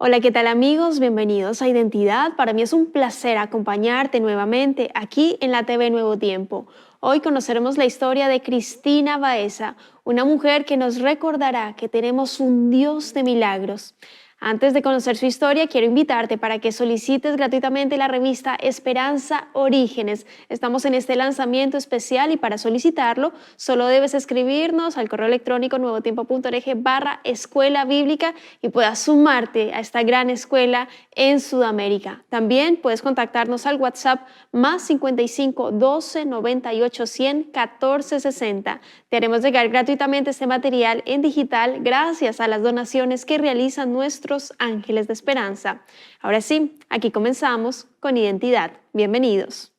Hola, ¿qué tal amigos? Bienvenidos a Identidad. Para mí es un placer acompañarte nuevamente aquí en la TV Nuevo Tiempo. Hoy conoceremos la historia de Cristina Baeza, una mujer que nos recordará que tenemos un Dios de milagros. Antes de conocer su historia, quiero invitarte para que solicites gratuitamente la revista Esperanza Orígenes. Estamos en este lanzamiento especial y para solicitarlo solo debes escribirnos al correo electrónico nuevotiempo.org/escuela bíblica y puedas sumarte a esta gran escuela en Sudamérica. También puedes contactarnos al WhatsApp más 55 12 98 100 14 60. Te haremos llegar gratuitamente este material en digital gracias a las donaciones que realizan nuestros ángeles de esperanza. Ahora sí, aquí comenzamos con Identidad. Bienvenidos.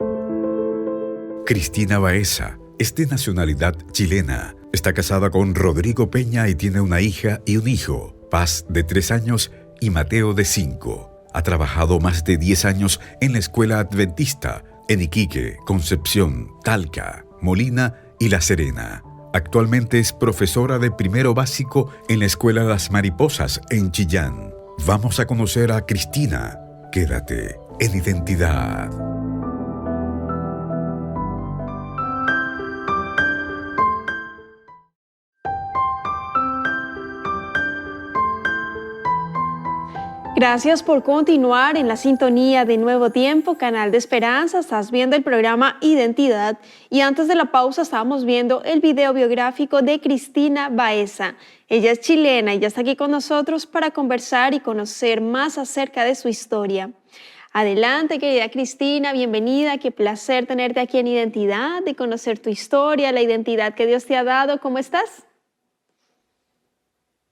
Cristina Baeza es de nacionalidad chilena. Está casada con Rodrigo Peña y tiene una hija y un hijo, Paz de 3 años y Mateo de 5. Ha trabajado más de 10 años en la escuela adventista en Iquique, Concepción, Talca, Molina y La Serena. Actualmente es profesora de primero básico en la Escuela Las Mariposas en Chillán. Vamos a conocer a Cristina. Quédate en Identidad. Gracias por continuar en la sintonía de Nuevo Tiempo, canal de Esperanza. Estás viendo el programa Identidad y antes de la pausa estábamos viendo el video biográfico de Cristina Baeza. Ella es chilena y ya está aquí con nosotros para conversar y conocer más acerca de su historia. Adelante, querida Cristina, bienvenida. Qué placer tenerte aquí en Identidad, de conocer tu historia, la identidad que Dios te ha dado. ¿Cómo estás?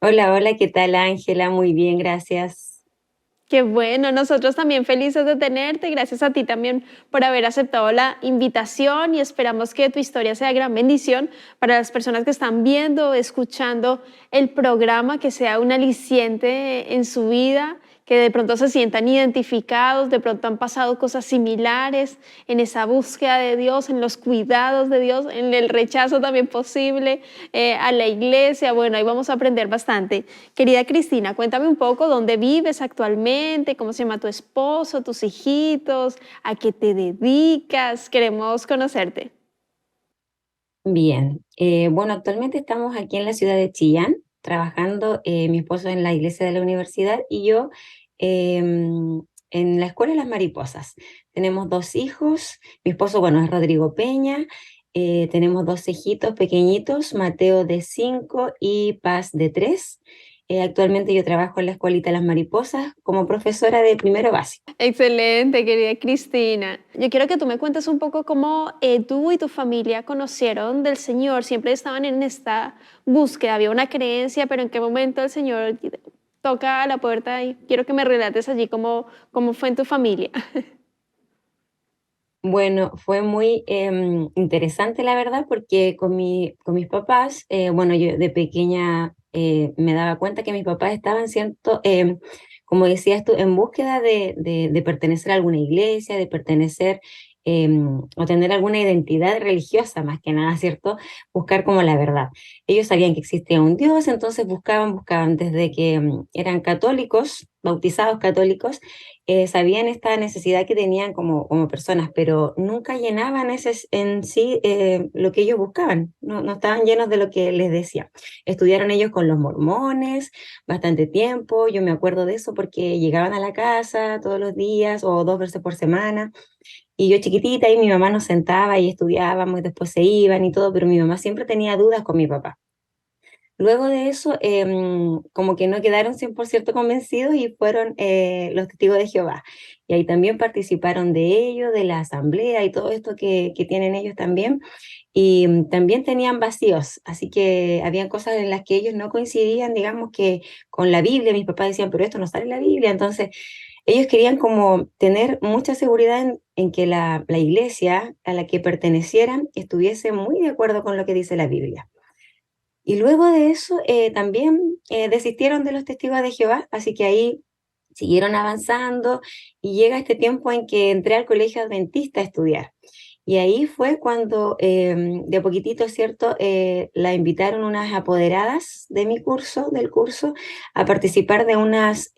Hola, hola, ¿qué tal, Ángela? Muy bien, gracias. Qué bueno, nosotros también felices de tenerte. Gracias a ti también por haber aceptado la invitación y esperamos que tu historia sea gran bendición para las personas que están viendo, escuchando el programa, que sea un aliciente en su vida, que de pronto se sientan identificados, de pronto han pasado cosas similares en esa búsqueda de Dios, en los cuidados de Dios, en el rechazo también posible a la iglesia. Bueno, ahí vamos a aprender bastante. Querida Cristina, cuéntame un poco dónde vives actualmente, cómo se llama tu esposo, tus hijitos, a qué te dedicas. Queremos conocerte. Bien, bueno, actualmente estamos aquí en la ciudad de Chillán, trabajando, mi esposo en la iglesia de la universidad y yo en la escuela de las mariposas. Tenemos 2 hijos, mi esposo, bueno, es Rodrigo Peña, tenemos 2 hijitos pequeñitos, Mateo de 5 y Paz de 3. Actualmente yo trabajo en la escuelita de las mariposas como profesora de primero básico. Excelente, querida Cristina. Yo quiero que tú me cuentes un poco cómo tú y tu familia conocieron del Señor. Siempre estaban en esta búsqueda, había una creencia, pero ¿en qué momento el Señor toca a la puerta? Y quiero que me relates allí cómo fue en tu familia. Bueno, fue muy interesante la verdad porque con mis papás, bueno, yo de pequeña me daba cuenta que mis papás estaban siendo, como decías tú, en búsqueda de pertenecer a alguna iglesia, de pertenecer o tener alguna identidad religiosa más que nada, ¿cierto? Buscar como la verdad. Ellos sabían que existía un Dios, entonces buscaban desde que eran católicos, bautizados católicos, sabían esta necesidad que tenían como personas, pero nunca llenaban en sí lo que ellos buscaban, no estaban llenos de lo que les decía. Estudiaron ellos con los mormones bastante tiempo, yo me acuerdo de eso porque llegaban a la casa todos los días o 2 veces por semana, y yo chiquitita y mi mamá nos sentaba y estudiábamos y después se iban y todo, pero mi mamá siempre tenía dudas con mi papá. Luego de eso, como que no quedaron 100% convencidos y fueron los testigos de Jehová. Y ahí también participaron de ello, de la asamblea y todo esto que tienen ellos también. Y también tenían vacíos, así que habían cosas en las que ellos no coincidían, digamos que con la Biblia. Mis papás decían, pero esto no sale en la Biblia. Entonces, ellos querían como tener mucha seguridad en que la iglesia a la que pertenecieran estuviese muy de acuerdo con lo que dice la Biblia. Y luego de eso también desistieron de los testigos de Jehová, así que ahí siguieron avanzando y llega este tiempo en que entré al colegio adventista a estudiar. Y ahí fue cuando de a poquitito, ¿cierto? La invitaron unas apoderadas de mi curso, del curso, a participar de unas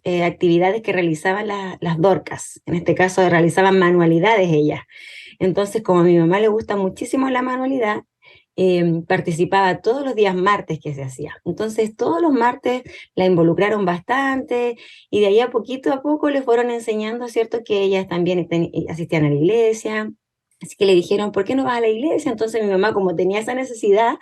actividades que realizaban las Dorcas. En este caso realizaban manualidades ellas. Entonces, como a mi mamá le gusta muchísimo la manualidad, participaba todos los días martes que se hacía. Entonces, todos los martes la involucraron bastante y de ahí a poco le fueron enseñando, ¿cierto? Que ellas también asistían a la iglesia. Así que le dijeron, ¿por qué no vas a la iglesia? Entonces mi mamá, como tenía esa necesidad,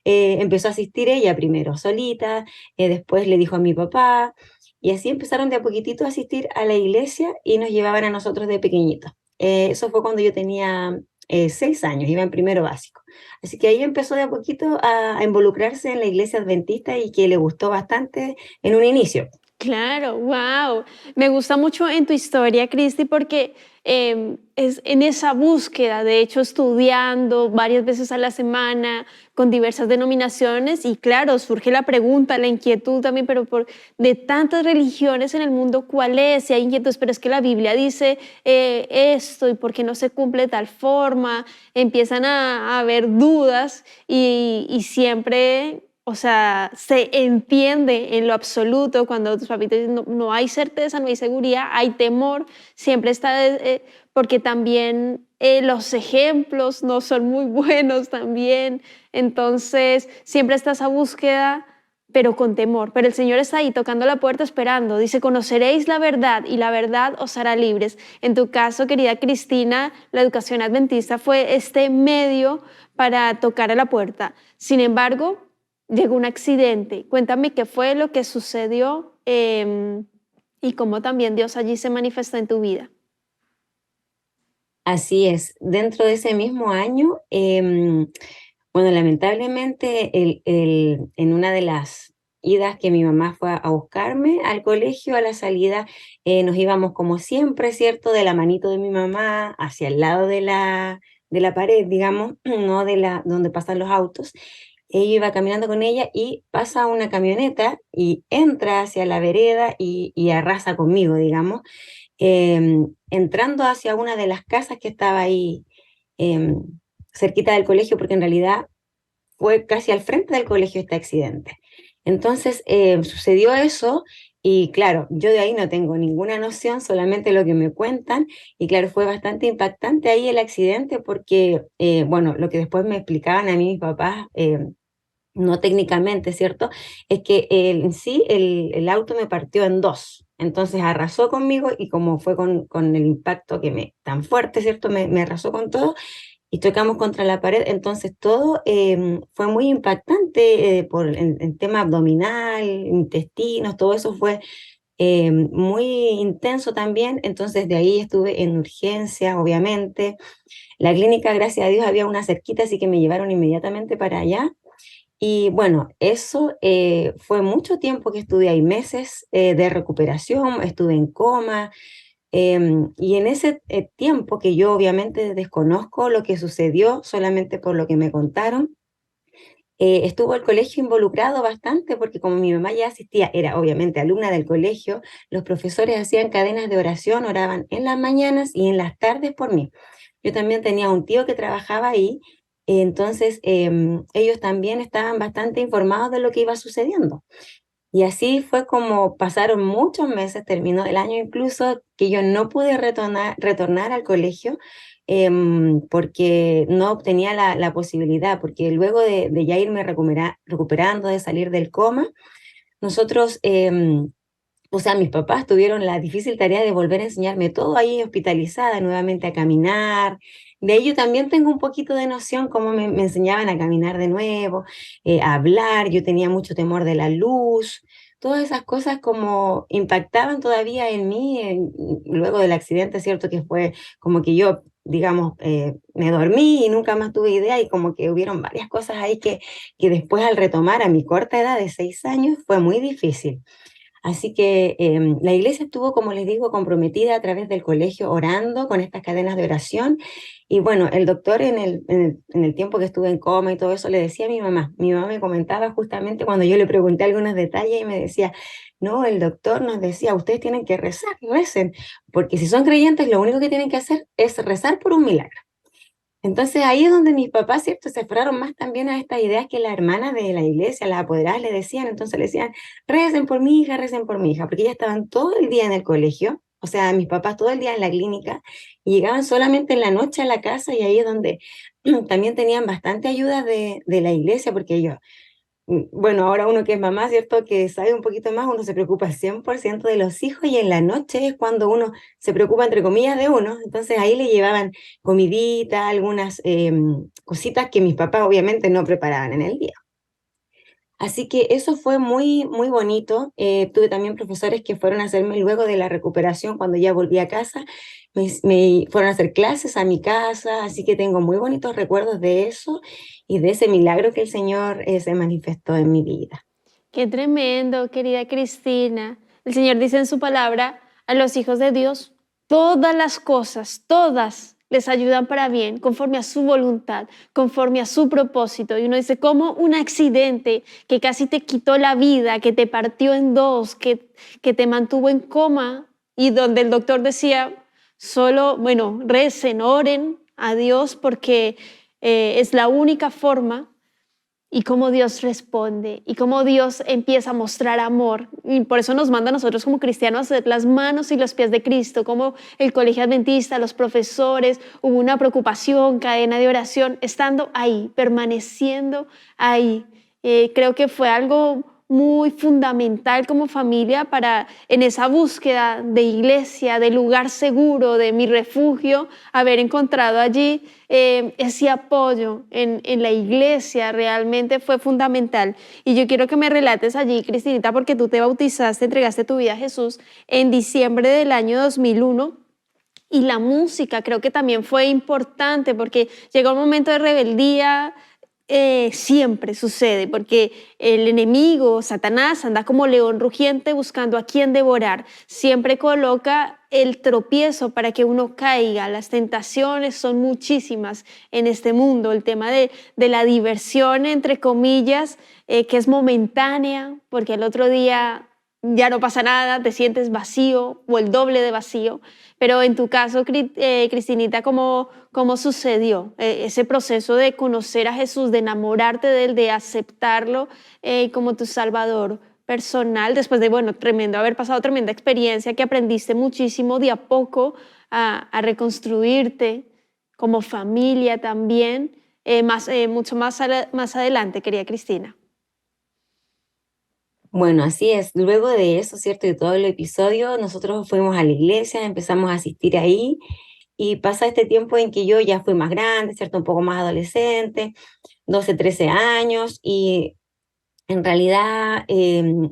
empezó a asistir ella primero solita, después le dijo a mi papá, y así empezaron de a poquitito a asistir a la iglesia y nos llevaban a nosotros de pequeñitos. Eso fue cuando yo tenía 6 años, iba en primero básico. Así que ahí empezó de a poquito a involucrarse en la iglesia adventista y que le gustó bastante en un inicio. Claro, wow. Me gusta mucho en tu historia, Cristi, porque es en esa búsqueda, de hecho, estudiando varias veces a la semana con diversas denominaciones y claro, surge la pregunta, la inquietud también, pero de tantas religiones en el mundo, ¿cuál es? Si hay inquietudes, pero es que la Biblia dice esto y por qué no se cumple de tal forma, empiezan a haber dudas y siempre, o sea, se entiende en lo absoluto cuando tus papitos dicen no hay certeza, no hay seguridad, hay temor, siempre está, porque también los ejemplos no son muy buenos también, entonces siempre está esa búsqueda, pero con temor. Pero el Señor está ahí tocando la puerta esperando, dice, conoceréis la verdad y la verdad os hará libres. En tu caso, querida Cristina, la educación adventista fue este medio para tocar a la puerta. Sin embargo, llegó un accidente. Cuéntame qué fue lo que sucedió y cómo también Dios allí se manifestó en tu vida. Así es, dentro de ese mismo año, bueno, lamentablemente en una de las idas que mi mamá fue a buscarme al colegio, a la salida, nos íbamos como siempre, ¿cierto? De la manito de mi mamá hacia el lado de la pared, digamos, no de donde pasan los autos. Ella iba caminando con ella y pasa una camioneta y entra hacia la vereda y arrasa conmigo, digamos, entrando hacia una de las casas que estaba ahí em, cerquita del colegio, porque en realidad fue casi al frente del colegio este accidente. Entonces sucedió eso y claro, yo de ahí no tengo ninguna noción, solamente lo que me cuentan y claro, fue bastante impactante ahí el accidente porque, bueno, lo que después me explicaban a mí mis papás, no técnicamente, ¿cierto? Es que en sí el auto me partió en dos. Entonces arrasó conmigo y como fue con el impacto tan fuerte, ¿cierto? Me arrasó con todo y tocamos contra la pared. Entonces todo fue muy impactante por el tema abdominal, intestinos, todo eso fue muy intenso también. Entonces de ahí estuve en urgencia, obviamente. La clínica, gracias a Dios, había una cerquita, así que me llevaron inmediatamente para allá. Y bueno, eso fue mucho tiempo que estuve ahí, meses de recuperación, estuve en coma, y en ese tiempo que yo obviamente desconozco lo que sucedió, solamente por lo que me contaron, estuvo el colegio involucrado bastante porque como mi mamá ya asistía, era obviamente alumna del colegio, los profesores hacían cadenas de oración, oraban en las mañanas y en las tardes por mí. Yo también tenía un tío que trabajaba ahí, entonces ellos también estaban bastante informados de lo que iba sucediendo. Y así fue como pasaron muchos meses, terminó el año incluso, que yo no pude retornar al colegio porque no obtenía la posibilidad, porque luego de ya irme recuperando, de salir del coma, nosotros, o sea, mis papás tuvieron la difícil tarea de volver a enseñarme todo ahí hospitalizada, nuevamente a caminar. De ahí yo también tengo un poquito de noción cómo me enseñaban a caminar de nuevo, a hablar, yo tenía mucho temor de la luz, todas esas cosas como impactaban todavía en mí luego del accidente, ¿cierto? Que fue como que yo, digamos, me dormí y nunca más tuve idea y como que hubieron varias cosas ahí que después al retomar a mi corta edad de 6 años fue muy difícil. Así que la iglesia estuvo, como les digo, comprometida a través del colegio orando con estas cadenas de oración. Y bueno, el doctor en el tiempo que estuve en coma y todo eso le decía a mi mamá me comentaba justamente cuando yo le pregunté algunos detalles y me decía, no, el doctor nos decía, ustedes tienen que rezar, recen, porque si son creyentes, lo único que tienen que hacer es rezar por un milagro. Entonces ahí es donde mis papás, ¿cierto?, se aferraron más también a estas ideas que las hermanas de la iglesia, las apoderadas, le decían. Entonces le decían, recen por mi hija, porque ellas estaban todo el día en el colegio, o sea, mis papás todo el día en la clínica, y llegaban solamente en la noche a la casa, y ahí es donde también tenían bastante ayuda de la iglesia, porque ellos, bueno, ahora uno que es mamá, ¿cierto? Que sabe un poquito más, uno se preocupa al 100% de los hijos, y en la noche es cuando uno se preocupa, entre comillas, de uno. Entonces ahí le llevaban comidita, algunas cositas que mis papás obviamente no preparaban en el día. Así que eso fue muy, muy bonito. Tuve también profesores que fueron a hacerme luego de la recuperación, cuando ya volví a casa, me fueron a hacer clases a mi casa, así que tengo muy bonitos recuerdos de eso y de ese milagro que el Señor se manifestó en mi vida. Qué tremendo, querida Cristina. El Señor dice en su palabra, a los hijos de Dios, todas las cosas, todas les ayudan para bien, conforme a su voluntad, conforme a su propósito. Y uno dice, como un accidente que casi te quitó la vida, que te partió en dos, que te mantuvo en coma, y donde el doctor decía, solo, bueno, recen, oren a Dios, porque es la única forma. Y cómo Dios responde y cómo Dios empieza a mostrar amor. Y por eso nos manda a nosotros como cristianos a ser las manos y los pies de Cristo, como el colegio adventista, los profesores, hubo una preocupación, cadena de oración, estando ahí, permaneciendo ahí. Creo que fue algo muy fundamental como familia para en esa búsqueda de iglesia, de lugar seguro, de mi refugio, haber encontrado allí ese apoyo en la iglesia realmente fue fundamental. Y yo quiero que me relates allí, Cristinita, porque tú te bautizaste, entregaste tu vida a Jesús en diciembre del año 2001. Y la música creo que también fue importante porque llegó un momento de rebeldía. Siempre sucede porque el enemigo, Satanás, anda como león rugiente buscando a quien devorar. Siempre coloca el tropiezo para que uno caiga. Las tentaciones son muchísimas en este mundo. El tema de la diversión, entre comillas, que es momentánea, porque el otro día ya no pasa nada, te sientes vacío o el doble de vacío. Pero en tu caso, Cristinita, ¿cómo sucedió ese proceso de conocer a Jesús, de enamorarte de él, de aceptarlo como tu Salvador personal, después de, bueno, tremendo, haber pasado tremenda experiencia, que aprendiste muchísimo de a poco a reconstruirte como familia también, mucho más adelante, querida Cristina? Bueno, así es. Luego de eso, ¿cierto? De todo el episodio, nosotros fuimos a la iglesia, empezamos a asistir ahí, y pasa este tiempo en que yo ya fui más grande, ¿cierto? Un poco más adolescente, 12, 13 años, y en realidad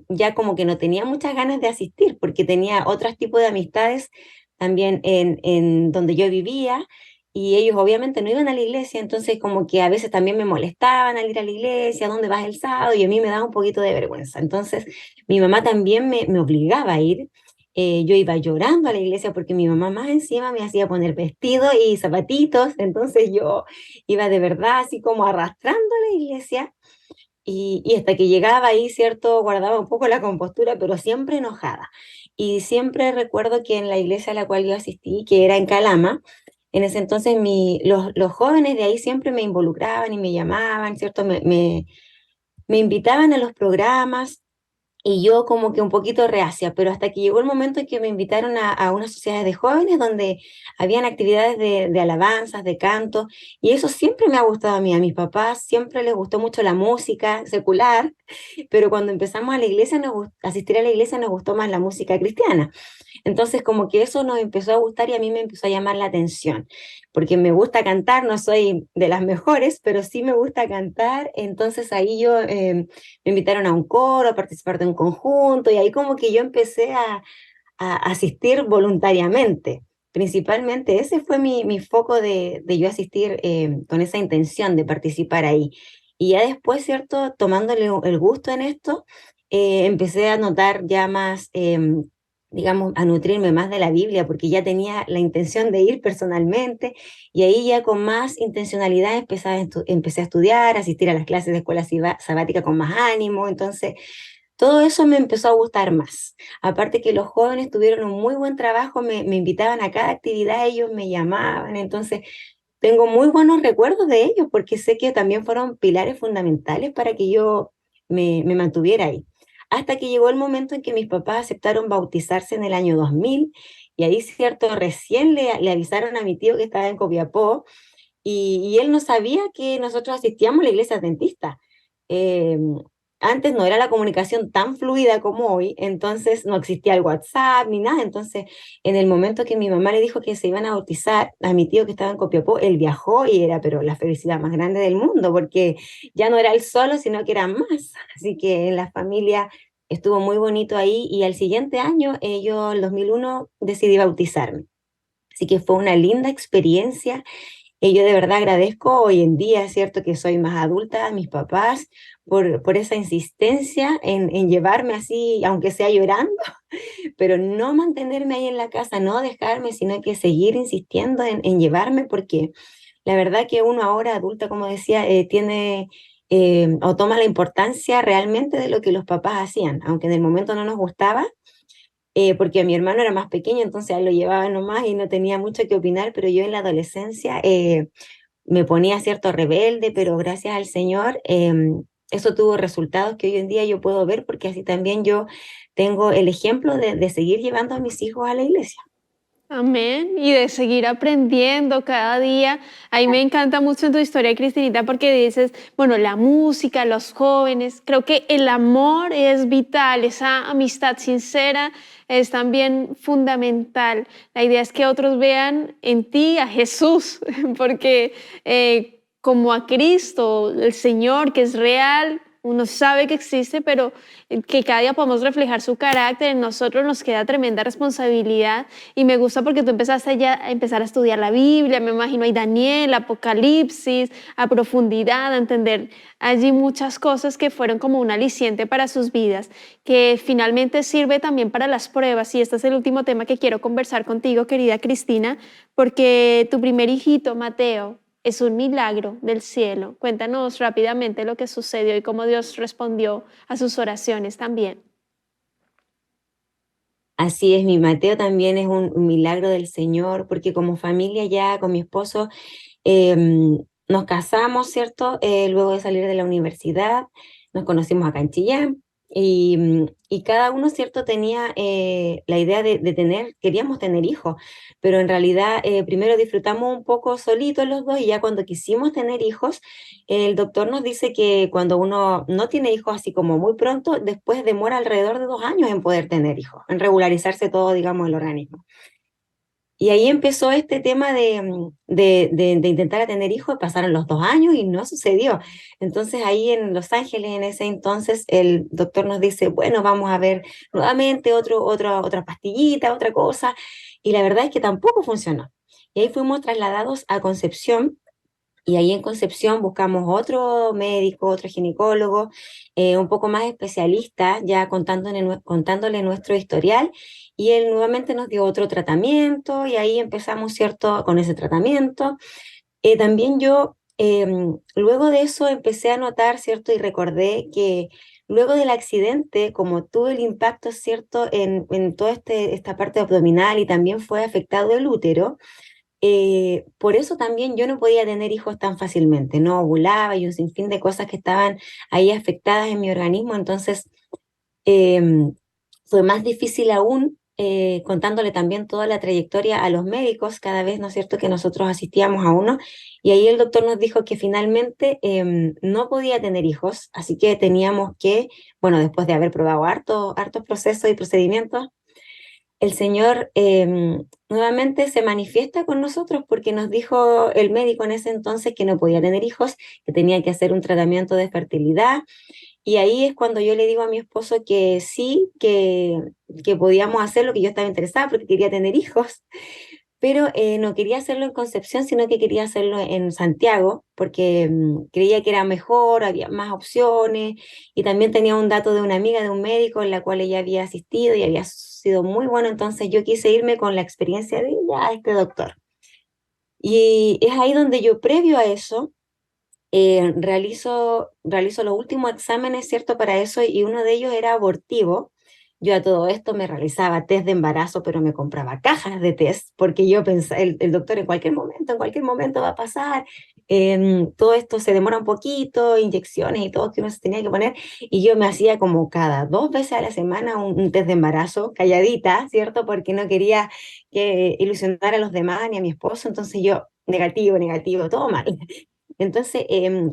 ya como que no tenía muchas ganas de asistir porque tenía otros tipos de amistades también en donde yo vivía, y ellos obviamente no iban a la iglesia. Entonces como que a veces también me molestaban al ir a la iglesia, ¿dónde vas el sábado? Y a mí me daba un poquito de vergüenza. Entonces mi mamá también me obligaba a ir. Yo iba llorando a la iglesia porque mi mamá más encima me hacía poner vestido y zapatitos. Entonces yo iba de verdad así como arrastrando a la iglesia, y hasta que llegaba ahí, ¿cierto? Guardaba un poco la compostura, pero siempre enojada. Y siempre recuerdo que en la iglesia a la cual yo asistí, que era en Calama, en ese entonces los jóvenes de ahí siempre me involucraban y me llamaban, ¿cierto? Me invitaban a los programas, y yo como que un poquito reacia, pero hasta que llegó el momento en que me invitaron a una sociedad de jóvenes donde habían actividades de alabanzas, de canto, y eso siempre me ha gustado a mí. A mis papás siempre les gustó mucho la música secular, pero cuando empezamos a la iglesia, asistir a la iglesia, nos gustó más la música cristiana. Entonces como que eso nos empezó a gustar y a mí me empezó a llamar la atención, porque me gusta cantar, no soy de las mejores, pero sí me gusta cantar. Entonces ahí me invitaron a un coro, a participar de un conjunto, y ahí como que yo empecé a asistir voluntariamente. Principalmente ese fue mi foco de yo asistir con esa intención de participar ahí. Y ya después, ¿cierto? Tomándole el gusto en esto, empecé a notar ya más, digamos, a nutrirme más de la Biblia, porque ya tenía la intención de ir personalmente, y ahí ya con más intencionalidad empecé a estudiar, asistir a las clases de escuela sabática con más ánimo. Entonces todo eso me empezó a gustar más. Aparte que los jóvenes tuvieron un muy buen trabajo, me invitaban a cada actividad, ellos me llamaban, entonces tengo muy buenos recuerdos de ellos porque sé que también fueron pilares fundamentales para que yo me mantuviera ahí. Hasta que llegó el momento en que mis papás aceptaron bautizarse en el año 2000 y ahí, cierto, recién le avisaron a mi tío que estaba en Copiapó y él no sabía que nosotros asistíamos a la iglesia adventista. Eh, Antes no era la comunicación tan fluida como hoy, entonces no existía el WhatsApp ni nada. Entonces, en el momento que mi mamá le dijo que se iban a bautizar a mi tío que estaba en Copiapó, él viajó y era, pero la felicidad más grande del mundo, porque ya no era él solo, sino que eran más. Así que en la familia estuvo muy bonito ahí y al siguiente año, yo, el 2001, decidí bautizarme. Así que fue una linda experiencia y yo de verdad agradezco hoy en día, ¿cierto? Que soy más adulta, a mis papás, por esa insistencia en llevarme así, aunque sea llorando, pero no mantenerme ahí en la casa, no dejarme, sino que seguir insistiendo en llevarme, porque la verdad que uno ahora adulta, como decía, tiene o toma la importancia realmente de lo que los papás hacían, aunque en el momento no nos gustaba, porque mi hermano era más pequeño, entonces a él lo llevaba nomás y no tenía mucho que opinar, pero yo en la adolescencia me ponía cierto rebelde, pero gracias al Señor eso tuvo resultados que hoy en día yo puedo ver porque así también yo tengo el ejemplo de seguir llevando a mis hijos a la iglesia. Amén. Y de seguir aprendiendo cada día. A mí me encanta mucho en tu historia, Cristinita, porque dices, bueno, la música, los jóvenes, creo que el amor es vital, esa amistad sincera es también fundamental. La idea es que otros vean en ti a Jesús, porque como a Cristo, el Señor, que es real, uno sabe que existe, pero que cada día podamos reflejar su carácter en nosotros nos queda tremenda responsabilidad. Y me gusta porque tú empezaste ya a empezar a estudiar la Biblia, me imagino ahí Daniel, Apocalipsis, a profundidad, a entender allí muchas cosas que fueron como un aliciente para sus vidas, que finalmente sirve también para las pruebas. Y este es el último tema que quiero conversar contigo, querida Cristina, porque tu primer hijito, Mateo, es un milagro del cielo. Cuéntanos rápidamente lo que sucedió y cómo Dios respondió a sus oraciones también. Así es, mi Mateo también es un milagro del Señor, porque como familia ya con mi esposo eh, nos casamos, ¿cierto? Luego de salir de la universidad, nos conocimos acá en Chillán y cada uno, ¿cierto? Tenía la idea de tener, queríamos tener hijos, pero en realidad primero disfrutamos un poco solitos los dos y ya cuando quisimos tener hijos, el doctor nos dice que cuando uno no tiene hijos así como muy pronto, después demora alrededor de 2 años en poder tener hijos, en regularizarse todo, digamos, el organismo. Y ahí empezó este tema de intentar tener hijos, pasaron los 2 años y no sucedió. Entonces ahí en Los Ángeles, en ese entonces, el doctor nos dice, bueno, vamos a ver nuevamente otra pastillita, otra cosa. Y la verdad es que tampoco funcionó. Y ahí fuimos trasladados a Concepción y ahí en Concepción buscamos otro médico, otro ginecólogo, un poco más especialista, ya contándole nuestro historial, y él nuevamente nos dio otro tratamiento y ahí empezamos, ¿cierto?, con ese tratamiento. También yo, luego de eso, empecé a notar, ¿cierto?, y recordé que luego del accidente, como tuve el impacto, ¿cierto?, en toda esta parte abdominal y también fue afectado el útero, por eso también yo no podía tener hijos tan fácilmente, no ovulaba y un sinfín de cosas que estaban ahí afectadas en mi organismo, entonces fue más difícil aún contándole también toda la trayectoria a los médicos, cada vez, ¿no es cierto?, que nosotros asistíamos a uno, y ahí el doctor nos dijo que finalmente no podía tener hijos, así que teníamos que, bueno, después de haber probado hartos procesos y procedimientos, el Señor nuevamente se manifiesta con nosotros porque nos dijo el médico en ese entonces que no podía tener hijos, que tenía que hacer un tratamiento de fertilidad. Y ahí es cuando yo le digo a mi esposo que sí, que podíamos hacer lo que yo estaba interesada porque quería tener hijos, pero no quería hacerlo en Concepción, sino que quería hacerlo en Santiago, porque creía que era mejor, había más opciones, y también tenía un dato de una amiga de un médico en la cual ella había asistido y había sido muy bueno, entonces yo quise irme con la experiencia de ella a este doctor. Y es ahí donde yo, previo a eso, realizo los últimos exámenes, ¿cierto? Para eso, y uno de ellos era abortivo. Yo a todo esto me realizaba test de embarazo, pero me compraba cajas de test, porque yo pensaba, el doctor en cualquier momento va a pasar, todo esto se demora un poquito, inyecciones y todo que uno se tenía que poner, y yo me hacía como cada 2 veces a la semana un test de embarazo, calladita, ¿cierto? Porque no quería que ilusionar a los demás ni a mi esposo, entonces yo, negativo, negativo, todo mal. Entonces,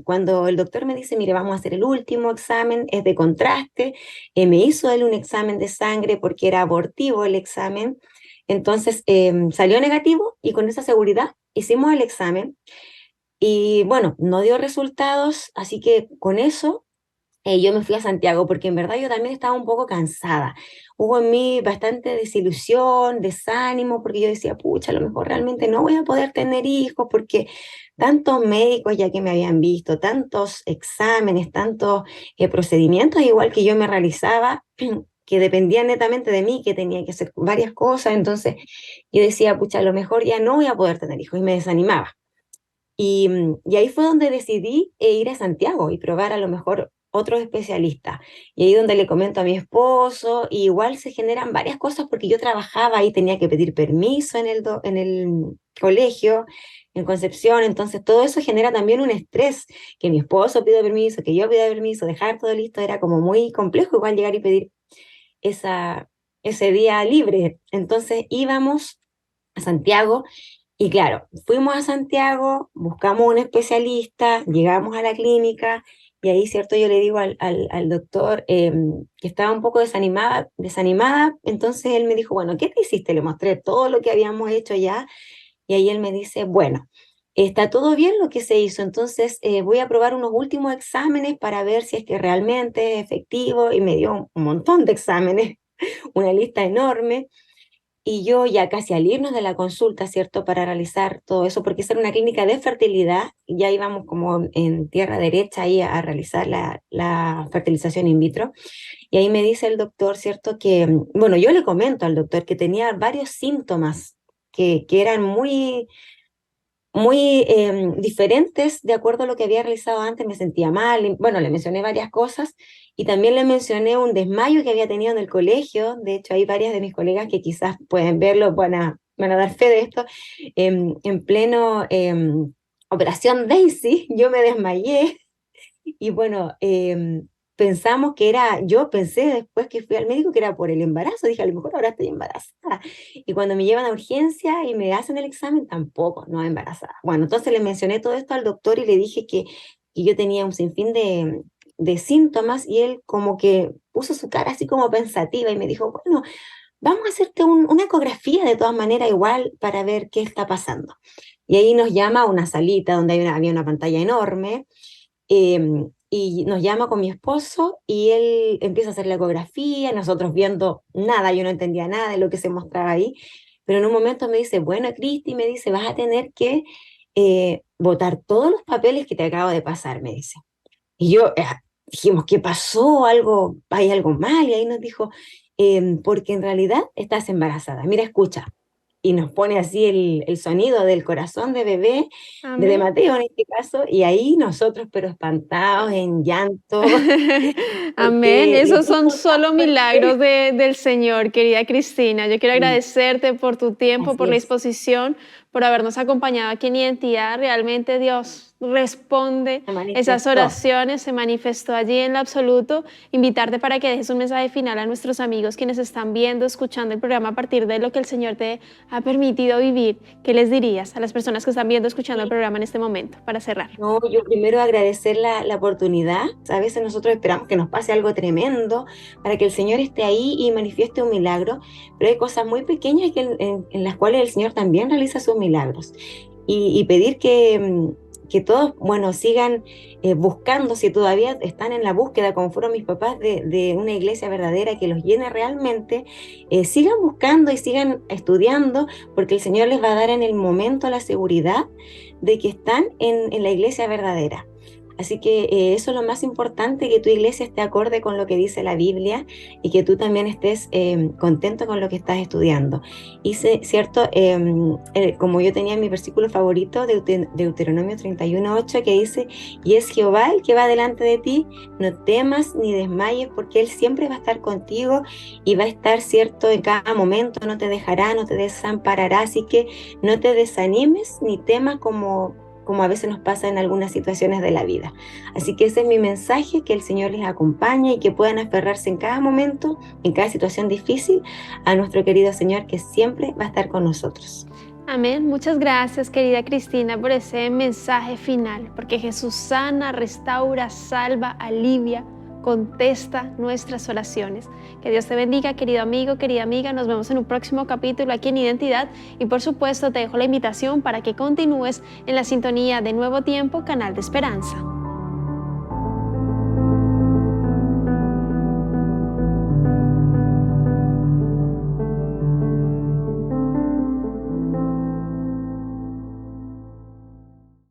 cuando el doctor me dice, mire, vamos a hacer el último examen, es de contraste, me hizo él un examen de sangre porque era abortivo el examen, entonces salió negativo y con esa seguridad hicimos el examen y bueno, no dio resultados, así que con eso yo me fui a Santiago porque en verdad yo también estaba un poco cansada. Hubo en mí bastante desilusión, desánimo, porque yo decía, pucha, a lo mejor realmente no voy a poder tener hijos porque tantos médicos ya que me habían visto, tantos exámenes, tantos procedimientos, igual que yo me realizaba, que dependían netamente de mí, que tenía que hacer varias cosas. Entonces yo decía, pucha, a lo mejor ya no voy a poder tener hijos y me desanimaba. Y ahí fue donde decidí ir a Santiago y probar a lo mejor otros especialistas. Y ahí donde le comento a mi esposo, y igual se generan varias cosas porque yo trabajaba y tenía que pedir permiso en el colegio, en Concepción, entonces todo eso genera también un estrés, que mi esposo pida permiso, que yo pida permiso, dejar todo listo, era como muy complejo igual llegar y pedir esa, ese día libre. Entonces íbamos a Santiago y claro, fuimos a Santiago, buscamos un especialista, llegamos a la clínica y ahí, cierto, yo le digo al doctor que estaba un poco desanimada, entonces él me dijo, bueno, ¿qué te hiciste? Le mostré todo lo que habíamos hecho ya y ahí él me dice, bueno, está todo bien lo que se hizo, entonces voy a probar unos últimos exámenes para ver si es que realmente es efectivo y me dio un montón de exámenes, una lista enorme. Y yo ya casi al irnos de la consulta, ¿cierto? Para realizar todo eso, porque esa era una clínica de fertilidad, ya íbamos como en tierra derecha ahí a realizar la fertilización in vitro. Y ahí me dice el doctor, ¿cierto? Que, bueno, yo le comento al doctor que tenía varios síntomas que eran muy diferentes de acuerdo a lo que había realizado antes, me sentía mal, y, bueno, le mencioné varias cosas y también le mencioné un desmayo que había tenido en el colegio. De hecho hay varias de mis colegas que quizás pueden verlo, van a dar fe de esto, en pleno Operación Daisy, yo me desmayé y bueno, pensamos que era, yo pensé después que fui al médico que era por el embarazo, dije, a lo mejor ahora estoy embarazada. Y cuando me llevan a urgencia y me hacen el examen, tampoco, no embarazada. Bueno, entonces le mencioné todo esto al doctor y le dije que yo tenía un sinfín de síntomas y él como que puso su cara así como pensativa y me dijo, bueno, vamos a hacerte una ecografía de todas maneras igual para ver qué está pasando. Y ahí nos llama a una salita donde había una pantalla enorme y nos llama con mi esposo y él empieza a hacer la ecografía, nosotros viendo nada, yo no entendía nada de lo que se mostraba ahí, pero en un momento me dice, bueno, Cristi, me dice, vas a tener que botar todos los papeles que te acabo de pasar, me dice. Y yo dijimos, ¿qué pasó? ¿Hay algo mal? Y ahí nos dijo, porque en realidad estás embarazada. Mira, escucha. Y nos pone así el sonido del corazón de bebé, de Amén. Mateo en este caso, y ahí nosotros, pero espantados, en llanto, Amén. porque Esos son dijimos tan solo milagros fuerte. del Señor, querida Cristina. Yo quiero Sí, agradecerte por tu tiempo, por así la es. disposición, por habernos acompañado aquí en Identidad. Realmente Dios responde Se esas manifestó. oraciones, se manifestó allí en lo absoluto. Invitarte para que dejes un mensaje final a nuestros amigos quienes están viendo, escuchando el programa a partir de lo que el Señor te ha permitido vivir. ¿Qué les dirías a las personas que están viendo, escuchando el programa en este momento para cerrar? No, yo primero agradecer la oportunidad. A veces nosotros esperamos que nos pase algo tremendo para que el Señor esté ahí y manifieste un milagro, pero hay cosas muy pequeñas en las cuales el Señor también realiza sus milagros. Y pedir que todos, bueno, sigan buscando, si todavía están en la búsqueda, como fueron mis papás, de una iglesia verdadera que los llene realmente, sigan buscando y sigan estudiando, porque el Señor les va a dar en el momento la seguridad de que están en la iglesia verdadera. Así que eso es lo más importante, que tu iglesia esté acorde con lo que dice la Biblia y que tú también estés contento con lo que estás estudiando. Y cierto, como yo tenía mi versículo favorito, Deuteronomio 31:8, que dice: y es Jehová el que va delante de ti, no temas ni desmayes, porque Él siempre va a estar contigo y va a estar, cierto, en cada momento, no te dejará, no te desamparará. Así que no te desanimes ni temas como a veces nos pasa en algunas situaciones de la vida. Así que ese es mi mensaje, que el Señor les acompañe y que puedan aferrarse en cada momento, en cada situación difícil, a nuestro querido Señor, que siempre va a estar con nosotros. Amén. Muchas gracias, querida Cristina, por ese mensaje final, porque Jesús sana, restaura, salva, alivia, contesta nuestras oraciones. Que Dios te bendiga, querido amigo, querida amiga. Nos vemos en un próximo capítulo aquí en Identidad, y por supuesto te dejo la invitación para que continúes en la sintonía de Nuevo Tiempo, canal de esperanza.